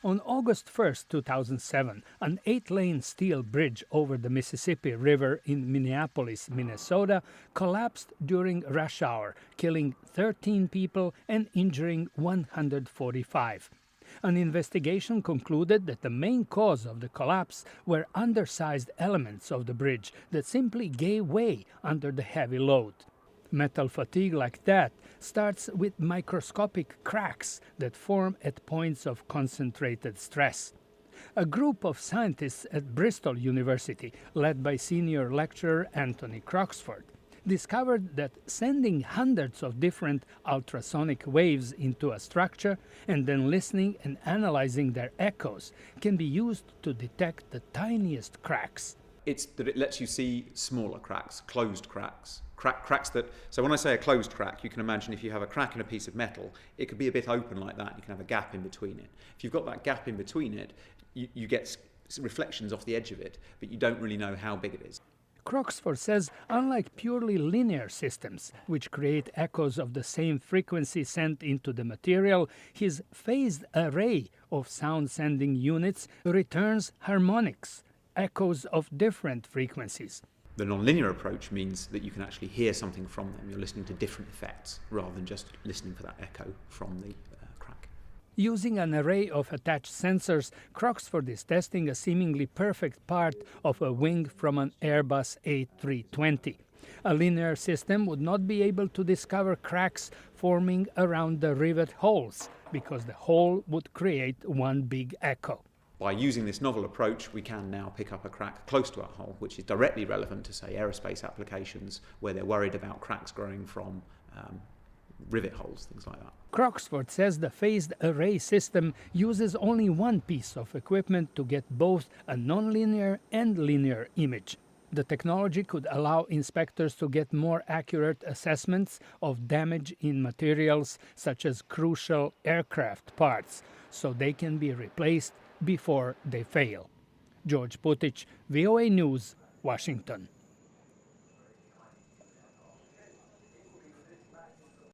On August 1, 2007, an 8-lane steel bridge over the Mississippi River in Minneapolis, Minnesota, collapsed during rush hour, killing 13 people and injuring 145. An investigation concluded that the main cause of the collapse were undersized elements of the bridge that simply gave way under the heavy load. Metal fatigue like that starts with microscopic cracks that form at points of concentrated stress. A group of scientists at Bristol University, led by senior lecturer Anthony Croxford, discovered that sending hundreds of different ultrasonic waves into a structure and then listening and analyzing their echoes can be used to detect the tiniest cracks. It's that it lets you see smaller cracks, closed cracks, cracks that, so when I say a closed crack, you can imagine if you have a crack in a piece of metal, it could be a bit open like that, you can have a gap in between it. If you've got that gap in between it, you get reflections off the edge of it, but you don't really know how big it is. Croxford says unlike purely linear systems, which create echoes of the same frequency sent into the material, his phased array of sound-sending units returns harmonics, echoes of different frequencies. The nonlinear approach means that you can actually hear something from them. You're listening to different effects rather than just listening for that echo from the crack. Using an array of attached sensors, Croxford is testing a seemingly perfect part of a wing from an Airbus A320. A linear system would not be able to discover cracks forming around the rivet holes because the hole would create one big echo. By using this novel approach, we can now pick up a crack close to our hole, which is directly relevant to, say, aerospace applications where they're worried about cracks growing from rivet holes, things like that. Croxford says the phased array system uses only one piece of equipment to get both a nonlinear and linear image. The technology could allow inspectors to get more accurate assessments of damage in materials such as crucial aircraft parts, so they can be replaced before they fail. George Putic, VOA News, Washington.